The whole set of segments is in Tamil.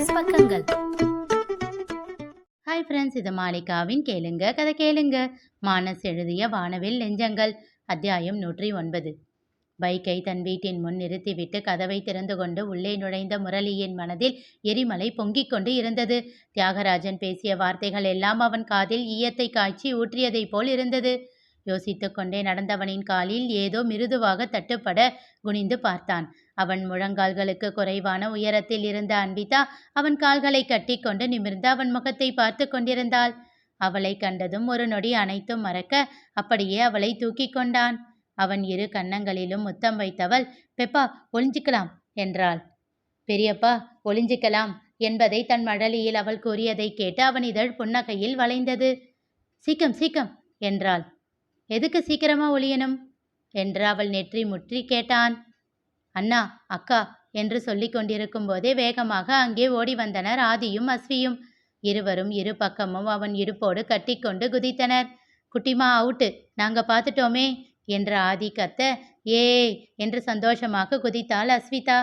ப்ளஸ் பக்கங்கள். ஹாய் ஃப்ரெண்ட்ஸ், இது மாலிகாவின் கேளுங்க கதை கேளுங்க. மானஸ் எழுதிய வானவில் நெஞ்சங்கள், அத்தியாயம் 109. பைக்கை தன் வீட்டின் முன் நிறுத்திவிட்டு கதவை திறந்து கொண்டு உள்ளே நுழைந்த முரளியின் மனதில் எரிமலை பொங்கிக் கொண்டு இருந்தது. தியாகராஜன் பேசிய வார்த்தைகள் எல்லாம் அவன் காதில் ஈயத்தை காய்ச்சி ஊற்றியதைப் போல் இருந்தது. யோசித்து கொண்டே நடந்தவனின் காலில் ஏதோ மிருதுவாக தட்டுப்பட குனிந்து பார்த்தான். அவன் முழங்கால்களுக்கு குறைவான உயரத்தில் இருந்த அன்விதா அவன் கால்களை கட்டி கொண்டு நிமிர்ந்து அவன் முகத்தை பார்த்து கொண்டிருந்தாள். அவளை கண்டதும் ஒரு நொடி அனைத்தும் மறக்க அப்படியே அவளை தூக்கி கொண்டான். அவன் இரு கன்னங்களிலும் முத்தம் வைத்தவள், பெப்பா ஒளிஞ்சிக்கலாம் என்றாள். பெரியப்பா ஒளிஞ்சிக்கலாம் என்பதை தன் மழலையில் அவள் கூறியதை கேட்டு அவன் இதழ் புன்னகையில் வளைந்தது. சீக்கம் சீக்கம் என்றாள். எதுக்கு சீக்கிரமா ஒளியணும் என்று அவள் நெற்றி முற்றி கேட்டான். அண்ணா அக்கா என்று சொல்லி கொண்டிருக்கும் போதே வேகமாக அங்கே ஓடி வந்தனர் ஆதியும் அஸ்வியும். இருவரும் இரு பக்கமும் அவன் இடுப்போடு கட்டி கொண்டு குதித்தனர். குட்டிமா அவுட்டு, நாங்க பார்த்துட்டோமே என்று ஆதி கத்த, ஏ என்று சந்தோஷமாக குதித்தாள் அஸ்விதா.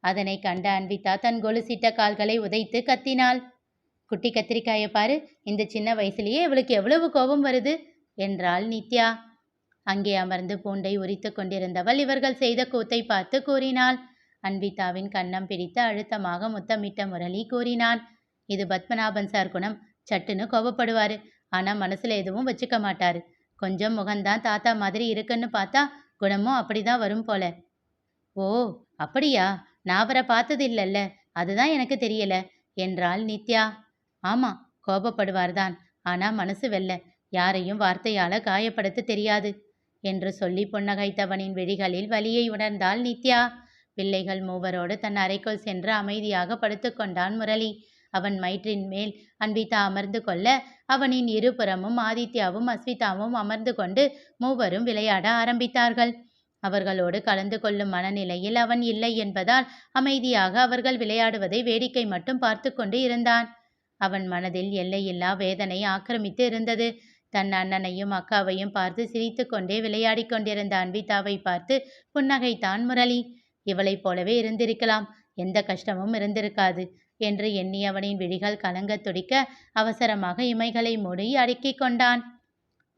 அதனை கண்ட அன்விதா தன் கொலுசிட்ட கால்களை உதைத்து கத்தினாள். குட்டி கத்திரிக்காயை பாரு, இந்த சின்ன வயசுலயே இவளுக்கு எவ்வளவு கோபம் வருது என்றாள் நித்யா. அங்கே அமர்ந்து பூண்டை உரித்து கொண்டிருந்தவள் இவர்கள் செய்த கூத்தை பார்த்து கூறினாள். அன்விதாவின் கன்னம் பிடித்து அழுத்தமாக முத்தமிட்ட முரளி கூறினான், இது பத்மநாபன் சார் குணம். சட்டுன்னு கோபப்படுவாரு, ஆனா மனசுல எதுவும் வச்சுக்க மாட்டாரு. கொஞ்சம் முகம்தான் தாத்தா மாதிரி இருக்குன்னு பார்த்தா குணமும் அப்படிதான் வரும் போல. ஓ அப்படியா, நான் அவரை பார்த்தது இல்லைல்ல, அதுதான் எனக்கு தெரியல என்றாள் நித்யா. ஆமா, கோபப்படுவார்தான், ஆனா மனசு வெல்ல, யாரையும் வார்த்தையால காயப்படுத்த தெரியாது என்று சொல்லி புன்னகைத்தவனின் விழிகளில் வலியை உணர்ந்தாள் நித்யா. பிள்ளைகள் மூவரோடு தன் அறைக்குள் சென்று அமைதியாக படுத்து கொண்டான் முரளி. அவன் மயிற்றின் மேல் அன்விதா அமர்ந்து கொள்ள அவனின் இருபுறமும் ஆதித்யாவும் அஸ்விதாவும் அமர்ந்து கொண்டு மூவரும் விளையாட ஆரம்பித்தார்கள். அவர்களோடு கலந்து கொள்ளும் மனநிலையில் அவன் இல்லை என்பதால் அமைதியாக அவர்கள் விளையாடுவதை வேடிக்கை மட்டும் பார்த்து கொண்டு இருந்தான். அவன் மனதில் எல்லையில்லா வேதனை ஆக்கிரமித்து இருந்தது. தன் அண்ணனையும் அக்காவையும் பார்த்து சிரித்து கொண்டே விளையாடி கொண்டிருந்த அன்விதாவை பார்த்து புன்னகைத்தான் முரளி. இவளைப் போலவே இருந்திருக்கலாம், எந்த கஷ்டமும் இருந்திருக்காது என்று எண்ணி அவனின் விழிகள் கலங்க துடிக்க அவசரமாக இமைகளை மூடி அடக்கி கொண்டான்.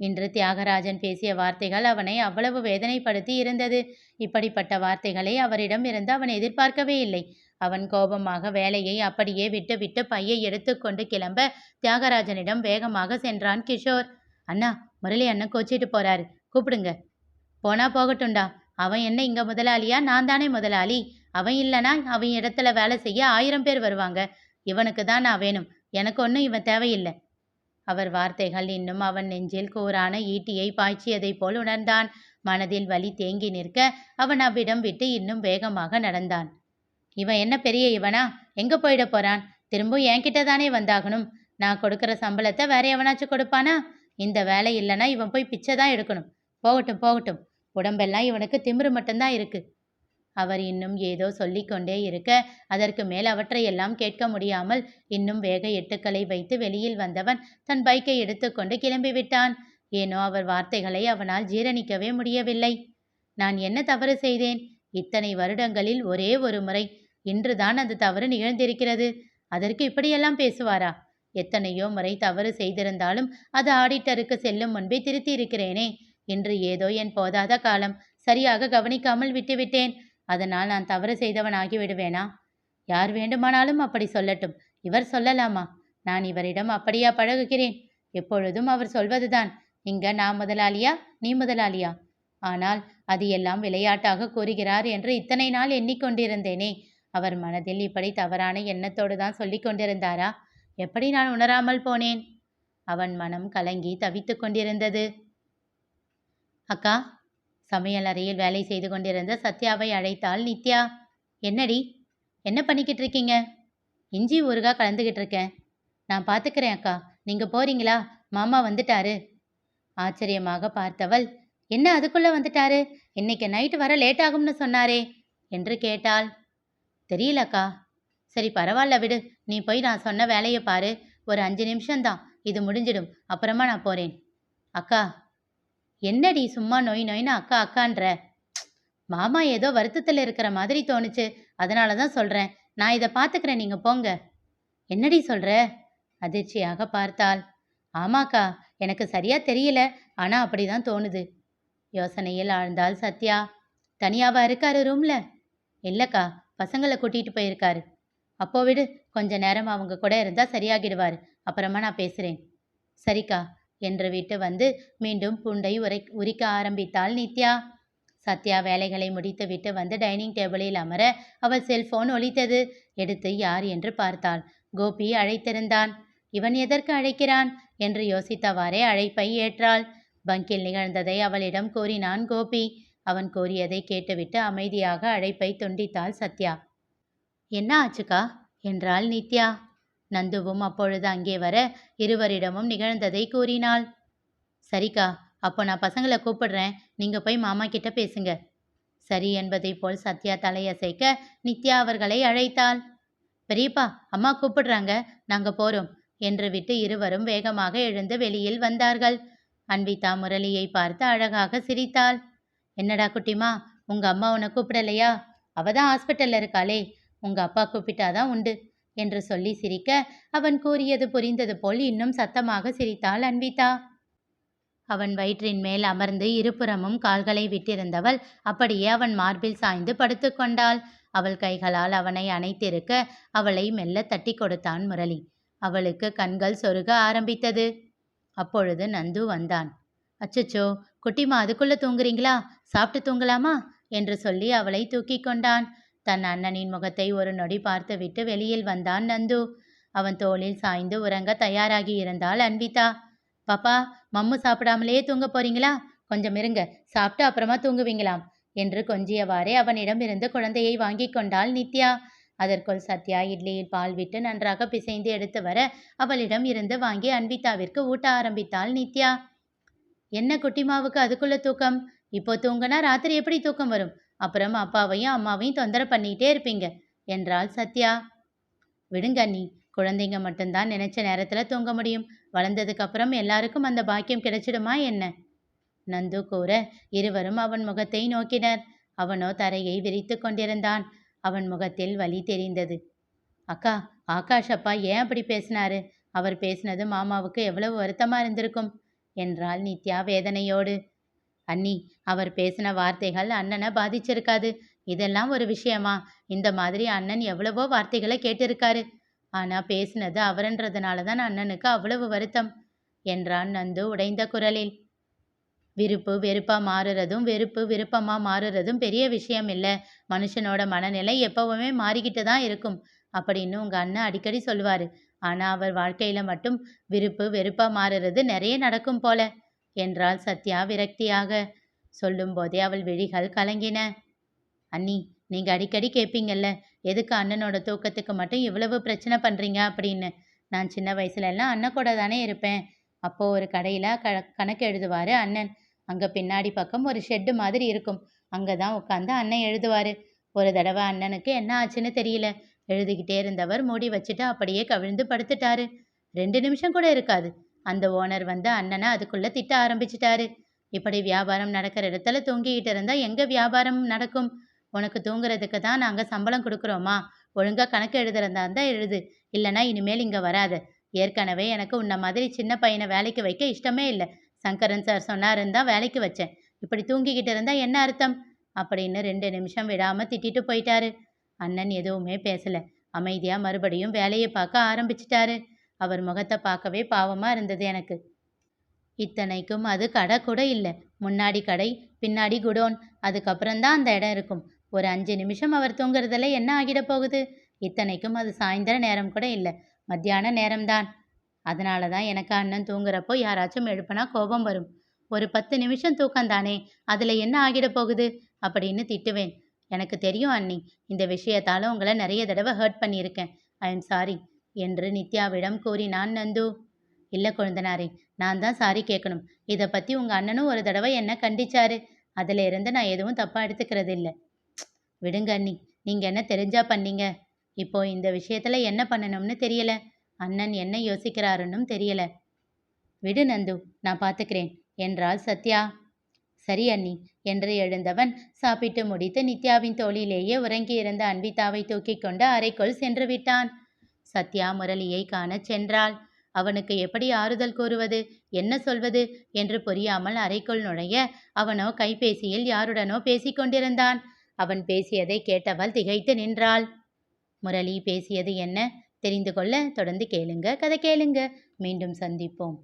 இன்று தியாகராஜன் பேசிய வார்த்தைகள் அவனை அவ்வளவு வேதனைப்படுத்தி இருந்தது. இப்படிப்பட்ட வார்த்தைகளை அவரிடம் இருந்து அவன் எதிர்பார்க்கவே இல்லை. அவன் கோபமாக வேலையை அப்படியே விட்டுவிட்டு பையை எடுத்துக்கொண்டு கிளம்ப தியாகராஜனிடம் வேகமாக சென்றான் கிஷோர். அண்ணா, முரளி அண்ணன் கோச்சிட்டு போறாரு, கூப்பிடுங்க. போனா போகட்டும்டா, அவன் என்ன இங்க முதலாளியா? நான் தானே முதலாளி. அவன் இல்லைனா அவன் இடத்துல வேலை செய்ய 1000 பேர் வருவாங்க. இவனுக்கு தான் நான் வேணும், எனக்கு ஒன்றும் இவன் தேவையில்லை. அவர் வார்த்தைகள் இன்னும் அவன் நெஞ்சில் கூரான ஈட்டியை பாய்ச்சியதைப் போல் உணர்ந்தான். மனதில் வலி தேங்கி நிற்க அவன் அவ்விடம் விட்டு இன்னும் வேகமாக நடந்தான். இவன் என்ன பெரிய இவனா? எங்க போயிட போறான்? திரும்ப என்கிட்ட தானே வந்தாகணும். நான் கொடுக்குற சம்பளத்தை வேற எவனாச்சும் கொடுப்பானா? இந்த வேலை இல்லைன்னா இவன் போய் பிச்சை தான் எடுக்கணும். போகட்டும் போகட்டும், உடம்பெல்லாம் இவனுக்கு திமிரு மட்டும்தான் இருக்கு. அவர் இன்னும் ஏதோ சொல்லிக்கொண்டே இருக்க அதற்கு மேல் அவற்றையெல்லாம் கேட்க முடியாமல் இன்னும் வேக எட்டுக்களை வைத்து வெளியில் வந்தவன் தன் பைக்கை எடுத்துக்கொண்டு கிளம்பிவிட்டான். ஏனோ அவர் வார்த்தைகளை அவனால் ஜீரணிக்கவே முடியவில்லை. நான் என்ன தவறு செய்தேன்? இத்தனை வருடங்களில் ஒரே ஒரு முறை இன்றுதான் அந்த தவறு நிகழ்ந்திருக்கிறது. அதற்கு இப்படியெல்லாம் பேசுவாரா? எத்தனையோ முறை தவறு செய்திருந்தாலும் அது ஆடிட்டருக்கு செல்லும் முன்பே திருத்தி இருக்கிறேனே. இன்று ஏதோ என் போதாத காலம், சரியாக கவனிக்காமல் விட்டுவிட்டேன். அதனால் நான் தவறு செய்தவன் ஆகிவிடுவேனா? யார் வேண்டுமானாலும் அப்படி சொல்லட்டும், இவர் சொல்லலாமா? நான் இவரிடம் அப்படியா பழகுகிறேன்? எப்பொழுதும் அவர் சொல்வதுதான், இங்க நான் முதலாளியா நீ முதலாளியா? ஆனால் அது எல்லாம் விளையாட்டாக கூறுகிறார் என்று இத்தனை நாள் எண்ணிக்கொண்டிருந்தேனே. அவர் மனதில் இப்படி தவறான எண்ணத்தோடு தான் சொல்லி கொண்டிருந்தாரா? எப்படி நான் உணராமல் போனேன்? அவன் மனம் கலங்கி தவித்து கொண்டிருந்தது. அக்கா, சமையல் அறையில் வேலை செய்து கொண்டிருந்த சத்யாவை அழைத்தாள் நித்யா. என்னடி, என்ன பண்ணிக்கிட்டு இருக்கீங்க? இஞ்சி ஊறுகாய் கலந்துக்கிட்டு இருக்கேன். நான் பார்த்துக்கிறேன் அக்கா, நீங்க போறீங்களா? மாமா வந்துட்டாரு. ஆச்சரியமாக பார்த்தவள், என்ன அதுக்குள்ள வந்துட்டாரு? இன்னைக்கு நைட்டு வர லேட் ஆகும்னு சொன்னாரே என்று கேட்டாள். தெரியலக்கா. சரி பரவாயில்ல விடு, நீ போய் நான் சொன்ன வேலையை பாரு. ஒரு 5 நிமிஷம்தான், இது முடிஞ்சிடும், அப்புறமா நான் போறேன். அக்கா. என்னடி சும்மா நொய் நொய்னு அக்கா அக்கான்ற? மாமா ஏதோ வருத்தத்தில் இருக்கிற மாதிரி தோணுச்சு, அதனால தான் சொல்கிறேன். நான் இதை பார்த்துக்கிறேன், நீங்கள் போங்க. என்னடி சொல்ற? அதிர்ச்சியாக பார்த்தாள். ஆமாக்கா, எனக்கு சரியா தெரியல. ஆனா அப்படிதான் தோணுது. யோசனையில் ஆழ்ந்தாள் சத்யா. தனியாவா இருக்காரு ரூம்ல? இல்லக்கா, பசங்களை கூட்டிட்டு போயிருக்காரு. அப்போ விடு, கொஞ்ச நேரம் அவங்க கூட இருந்தா சரியாகிடுவாரு. அப்புறமா நான் பேசுறேன். சரிக்கா என்று விட்டு வந்து மீண்டும் பூண்டை உரிக்க ஆரம்பித்தாள் நித்யா. சத்யா வேலைகளை முடித்துவிட்டு வந்து டைனிங் டேபிளில் அமர அவள் செல்போன் ஒலித்தது. எடுத்து யார் என்று பார்த்தாள். கோபி அழைத்திருந்தான். இவன் எதற்கு அழைக்கிறான் என்று யோசித்தவாறே அழைப்பை ஏற்றாள். பங்கில் நிகழ்ந்ததை அவளிடம் கூறினான் கோபி. அவன் கூறியதை கேட்டுவிட்டு அமைதியாக அழைப்பை துண்டித்தாள் சத்யா. என்ன ஆச்சுக்கா என்றாள் நித்யா. நந்துவும் அப்பொழுது அங்கே வர இருவரிடமும் நிகழ்ந்ததை கூறினாள். சரிக்கா, அப்போ நான் பசங்களை கூப்பிடுறேன், நீங்க போய் மாமா கிட்ட பேசுங்க. சரி என்பதை போல் சத்யா தலையசைக்க நித்யா அவர்களை அழைத்தாள். பெரியப்பா, அம்மா கூப்பிடுறாங்க, நாங்க போறோம் என்று விட்டு இருவரும் வேகமாக எழுந்து வெளியில் வந்தார்கள். அன்விதா முரளியை பார்த்து அழகாக சிரித்தாள். என்னடா குட்டிமா, உங்க அம்மா உன்னை கூப்பிடலையா? அவதான் ஹாஸ்பிட்டல்ல இருக்காளே, உங்க அப்பா கூப்பிட்டாதான் உண்டு என்று சொல்லி சிரிக்க அவன் கூறியது புரிந்தது போல் இன்னும் சத்தமாக சிரித்தாள் அன்விதா. அவன் வயிற்றின் மேல் அமர்ந்து இருபுறமும் கால்களை விட்டிருந்தவள் அப்படியே அவன் மார்பில் சாய்ந்து படுத்து கொண்டாள். அவள் கைகளால் அவனை அணைத்திருக்க அவளை மெல்ல தட்டி கொடுத்தான் முரளி. அவளுக்கு கண்கள் சொருக ஆரம்பித்தது. அப்பொழுது நந்து வந்தான். அச்சச்சோ, குட்டிமா அதுக்குள்ள தூங்குறீங்களா? சாப்பிட்டு தூங்கலாமா என்று சொல்லி அவளை தூக்கி கொண்டான். தன் அண்ணனின் முகத்தை ஒரு நொடி பார்த்துவிட்டு வெளியில் வந்தான் நந்து. அவன் தோளில் சாய்ந்து உறங்க தயாராகி இருந்தாள் அன்விதா. பாப்பா, மம்மு சாப்பிடாமலேயே தூங்க போறீங்களா? கொஞ்சம் இருங்க, சாப்பிட்டு அப்புறமா தூங்குவீங்களாம் என்று கொஞ்சியவாறே அவனிடம் இருந்து குழந்தையை வாங்கி கொண்டாள் நித்யா. அதற்குள் சத்யா இட்லியில் பால் விட்டு நன்றாக பிசைந்து எடுத்து வர அவளிடம் இருந்து வாங்கி அன்விதாவிற்கு ஊட்ட ஆரம்பித்தாள் நித்யா. என்ன குட்டிமாவுக்கு அதுக்குள்ள தூக்கம்? இப்போ தூங்கினா ராத்திரி எப்படி தூக்கம் வரும்? அப்புறம் அப்பாவையும் அம்மாவையும் தொந்தரவு பண்ணிகிட்டே இருப்பீங்க என்றாள் சத்யா. விடுங்க அண்ணி, குழந்தைங்க மட்டும்தான் நினைச்ச நேரத்தில் தூங்க முடியும். வளர்ந்ததுக்கு அப்புறம் எல்லாருக்கும் அந்த பாக்கியம் கிடைச்சிடுமா என்ன? நந்து கூற இருவரும் அவன் முகத்தை நோக்கினர். அவனோ தரையை விரித்து கொண்டிருந்தான். அவன் முகத்தில் வலி தெரிந்தது. அக்கா, ஆகாஷ் அப்பா ஏன் அப்படி பேசினாரு? அவர் பேசினது மாமாவுக்கு எவ்வளவு வருத்தமா இருந்திருக்கும் என்றாள் நித்யா வேதனையோடு. அண்ணி, அவர் பேசின வார்த்தைகள் அண்ணனை பாதிச்சிருக்காது. இதெல்லாம் ஒரு விஷயமா? இந்த மாதிரி அண்ணன் எவ்வளவோ வார்த்தைகளை கேட்டிருக்காரு. ஆனா பேசினது அவரன்றதுனால தான் அண்ணனுக்கு அவ்வளவு வருத்தம் என்றான் நந்து உடைந்த குரலில். விருப்பு வெறுப்பா மாறுறதும் வெறுப்பு விருப்பமா மாறுறதும் பெரிய விஷயம் இல்லை. மனுஷனோட மனநிலை எப்பவுமே மாறிக்கிட்டு தான் இருக்கும் அப்படின்னு உங்க அண்ணன் அடிக்கடி சொல்லுவாரு. ஆனா அவர் வாழ்க்கையில மட்டும் விருப்பு வெறுப்பா மாறுறது நிறைய நடக்கும் போல என்றாள் சத்யா விரக்தியாக. சொல்லும் போதே அவள் விழிகள் கலங்கின. அண்ணி, நீங்க அடிக்கடி கேட்பீங்கல்ல, எதுக்கு அண்ணனோட தூக்கத்துக்கு மட்டும் இவ்வளவு பிரச்சனை பண்றீங்க அப்படின்னு. நான் சின்ன வயசுல எல்லாம் அண்ணன் கூட தானே இருப்பேன். அப்போ ஒரு கடையில கணக்கு எழுதுவாரு அண்ணன். அங்க பின்னாடி பக்கம் ஒரு ஷெட்டு மாதிரி இருக்கும். அங்கதான் உட்காந்து அண்ணன் எழுதுவாரு. ஒரு தடவை அண்ணனுக்கு என்ன ஆச்சுன்னு தெரியல, எழுதிக்கிட்டே இருந்தவர் மூடி வச்சுட்டு அப்படியே கவிழ்ந்து படுத்துட்டாரு. 2 நிமிஷம் கூட இருக்காது. அந்த ஓனர் வந்து அண்ணனை அதுக்குள்ள திட்ட ஆரம்பிச்சிட்டாரு. இப்படி வியாபாரம் நடக்கிற இடத்துல தூங்கிக்கிட்டு இருந்தா எங்க வியாபாரம் நடக்கும்? உனக்கு தூங்குறதுக்கு தான் நாங்கள் சம்பளம் கொடுக்குறோமா? ஒழுங்கா கணக்கு எழுதுறதா இருந்தா எழுது, இல்லைன்னா இனிமேல் இங்கே வராது. ஏற்கனவே எனக்கு உன்ன மாதிரி சின்ன பையனை வேலைக்கு வைக்க இஷ்டமே இல்லை. சங்கரன் சார் சொன்னாருன்னு தான் வேலைக்கு வச்சேன். இப்படி தூங்கிக்கிட்டு இருந்தா என்ன அர்த்தம் அப்படின்னு 2 நிமிஷம் விடாம திட்டிட்டு போயிட்டாரு. அண்ணன் எதுவுமே பேசல. அமைதியா மறுபடியும் வேலையை பார்க்க ஆரம்பிச்சிட்டாரு. அவர் முகத்தை பார்க்கவே பாவமா இருந்தது எனக்கு. இத்தனைக்கும் அது கடை கூட இல்லை. முன்னாடி கடை, பின்னாடி குடோன், அதுக்கப்புறம்தான் அந்த இடம் இருக்கும். ஒரு 5 நிமிஷம் அவர் தூங்குறதுல என்ன ஆகிட போகுது? இத்தனைக்கும் அது சாயந்தர நேரம் கூட இல்லை, மத்தியான நேரம்தான். அதனால தான் எனக்கு அண்ணன் தூங்குறப்போ யாராச்சும் எழுப்புனா கோபம் வரும். ஒரு 10 நிமிஷம் தூக்கம்தானே, அதில் என்ன ஆகிட போகுது அப்படின்னு திட்டுவேன். எனக்கு தெரியும் அண்ணி, இந்த விஷயத்தால் உங்களை நிறைய தடவை ஹர்ட் பண்ணியிருக்கேன். ஐ எம் சாரி என்று நித்யாவிடம் கூறினான் நந்து. இல்லை கொழுந்தனாரே, நான் தான் சாரி கேட்கணும். இதை பற்றி உங்கள் அண்ணனும் ஒரு தடவை என்ன கண்டிச்சாரு. அதில் இருந்து நான் எதுவும் தப்பாக எடுத்துக்கிறது இல்லை. விடுங்க அண்ணி, நீங்கள் என்ன தெரிஞ்சா பண்ணீங்க. இப்போ இந்த விஷயத்தில் என்ன பண்ணணும்னு தெரியல. அண்ணன் என்ன யோசிக்கிறாருன்னும் தெரியல. விடு நந்து, நான் பார்த்துக்கிறேன் என்றாள் சத்யா. சரி அண்ணி என்று எழுந்தவன் சாப்பிட்டு முடித்து நித்யாவின் தோளிலேயே உறங்கியிருந்த அன்விதாவை தூக்கி கொண்டு அறைக்குள் சென்று விட்டான். சத்யா முரளியை காணச் சென்றாள். அவனுக்கு எப்படி ஆறுதல் கூறுவது, என்ன சொல்வது என்று புரியாமல் அறைக்குள் நுழைய, அவனோ கைபேசியில் யாருடனோ பேசிக் கொண்டிருந்தான். அவன் பேசியதை கேட்டவள் திகைத்து நின்றாள். முரளி பேசியது என்ன? தெரிந்து கொள்ள தொடர்ந்து கேளுங்க, கதை கேளுங்க. மீண்டும் சந்திப்போம்.